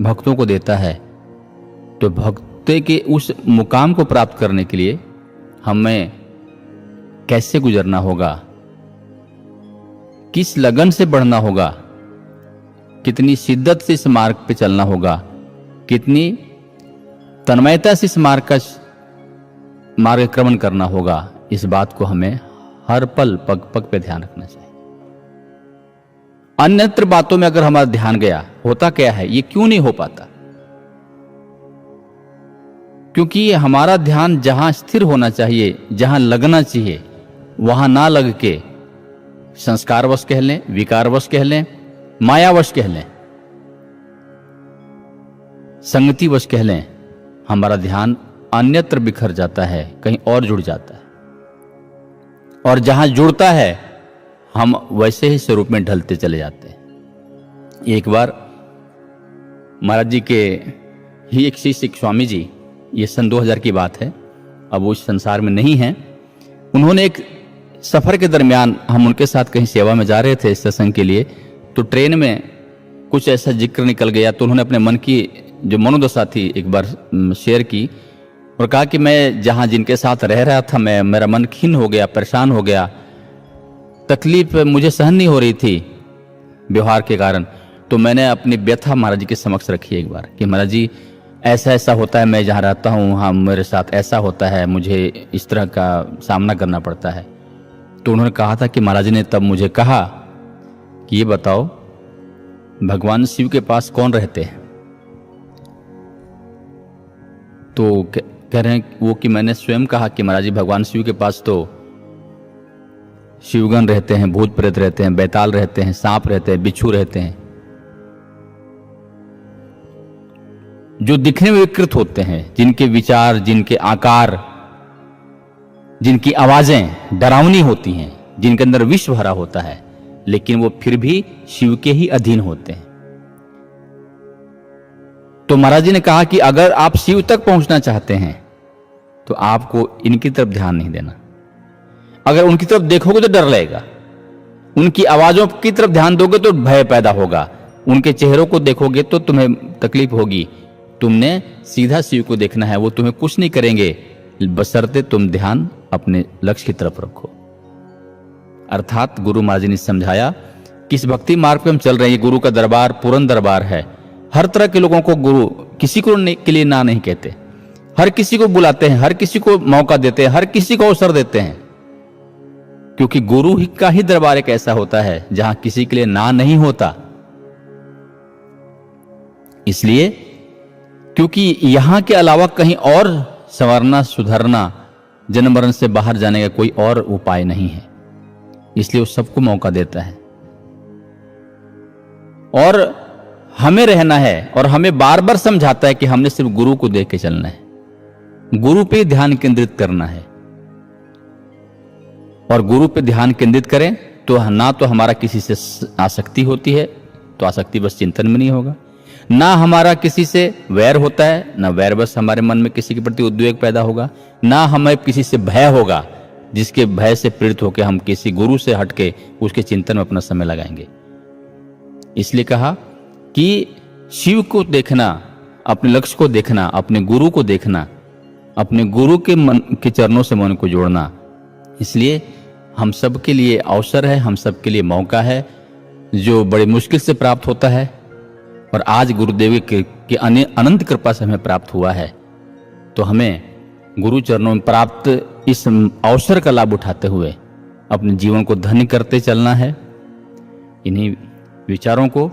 भक्तों को देता है, तो भक्ति के उस मुकाम को प्राप्त करने के लिए हमें कैसे गुजरना होगा, किस लगन से बढ़ना होगा, कितनी शिद्दत से इस मार्ग पे चलना होगा, कितनी तन्मयता से इस मार्गक्रमण करना होगा, इस बात को हमें हर पल पग पग पे ध्यान रखना चाहिए। अन्यत्र बातों में अगर हमारा ध्यान गया, होता क्या है, ये क्यों नहीं हो पाता? क्योंकि हमारा ध्यान जहां स्थिर होना चाहिए, जहां लगना चाहिए, वहां ना लग के संस्कारवश कह लें, विकारवश कह लें, मायावश कह लें, संगतिवश कह लें, हमारा ध्यान अन्यत्र बिखर जाता है, कहीं और जुड़ जाता है। और जहां जुड़ता है हम वैसे ही स्वरूप में ढलते चले जाते हैं। एक बार महाराज जी के ही एक शिष्य स्वामी जी, ये सन 2000 की बात है, अब वो इस संसार में नहीं है, उन्होंने एक सफर के दरमियान, हम उनके साथ कहीं सेवा में जा रहे थे सत्संग के लिए, तो ट्रेन में कुछ ऐसा जिक्र निकल गया, तो उन्होंने अपने मन की जो मनोदशा थी एक बार शेयर की और कहा कि मैं जहां जिनके साथ रह रहा था, मेरा मन खिन्न हो गया, परेशान हो गया, तकलीफ मुझे सहन नहीं हो रही थी व्यवहार के कारण, तो मैंने अपनी व्यथा महाराज जी के समक्ष रखी एक बार कि महाराज जी ऐसा ऐसा होता है, मैं जहाँ रहता हूँ हाँ मेरे साथ ऐसा होता है, मुझे इस तरह का सामना करना पड़ता है। तो उन्होंने कहा था कि महाराज ने तब मुझे कहा कि ये बताओ भगवान शिव के पास कौन रहते हैं? तो कह रहे हैं वो कि मैंने स्वयं कहा कि महाराज जी भगवान शिव के पास तो शिवगण रहते हैं, भूत प्रेत रहते हैं, बैताल रहते हैं, सांप रहते हैं, बिच्छू रहते हैं, जो दिखने में विकृत होते हैं, जिनके विचार, जिनके आकार, जिनकी आवाजें डरावनी होती हैं, जिनके अंदर विष भरा होता है, लेकिन वो फिर भी शिव के ही अधीन होते हैं। तो महाराज जी ने कहा कि अगर आप शिव तक पहुंचना चाहते हैं तो आपको इनकी तरफ ध्यान नहीं देना। अगर उनकी तरफ देखोगे तो डर लगेगा, उनकी आवाजों की तरफ ध्यान दोगे तो भय पैदा होगा, उनके चेहरों को देखोगे तो तुम्हें तकलीफ होगी। तुमने सीधा शिव को देखना है, वो तुम्हें कुछ नहीं करेंगे बशर्ते तुम ध्यान अपने लक्ष्य की तरफ रखो। अर्थात गुरु महाराज ने समझाया कि इस भक्ति मार्ग पे हम चल रहे हैं, गुरु का दरबार पूर्ण दरबार है। हर तरह के लोगों को गुरु किसी को के लिए ना नहीं कहते, हर किसी को बुलाते हैं, हर किसी को मौका देते हैं, हर किसी को अवसर देते हैं, क्योंकि गुरु ही का ही दरबार एक ऐसा होता है जहां किसी के लिए ना नहीं होता। इसलिए क्योंकि यहां के अलावा कहीं और संवरना, सुधरना, जन्म मरण से बाहर जाने का कोई और उपाय नहीं है, इसलिए वो सबको मौका देता है और हमें रहना है और हमें बार बार समझाता है कि हमने सिर्फ गुरु को देख के चलना है, गुरु पे ध्यान केंद्रित करना है। और गुरु पे ध्यान केंद्रित करें तो ना तो हमारा किसी से आसक्ति होती है, तो आसक्ति बस चिंतन में नहीं होगा, ना हमारा किसी से वैर होता है, ना वैर बस हमारे मन में किसी के प्रति उद्वेग पैदा होगा, ना हमें किसी से भय होगा जिसके भय से प्रेरित होकर हम किसी गुरु से हटके उसके चिंतन में अपना समय लगाएंगे। इसलिए कहा कि शिव को देखना, अपने लक्ष्य को देखना, अपने गुरु को देखना, अपने गुरु के मन के चरणों से मन को जोड़ना, इसलिए हम सब के लिए अवसर है, हम सब के लिए मौका है जो बड़ी मुश्किल से प्राप्त होता है और आज गुरुदेव की अनंत कृपा से हमें प्राप्त हुआ है। तो हमें गुरु चरणों में प्राप्त इस अवसर का लाभ उठाते हुए अपने जीवन को धन्य करते चलना है। इन्हीं विचारों को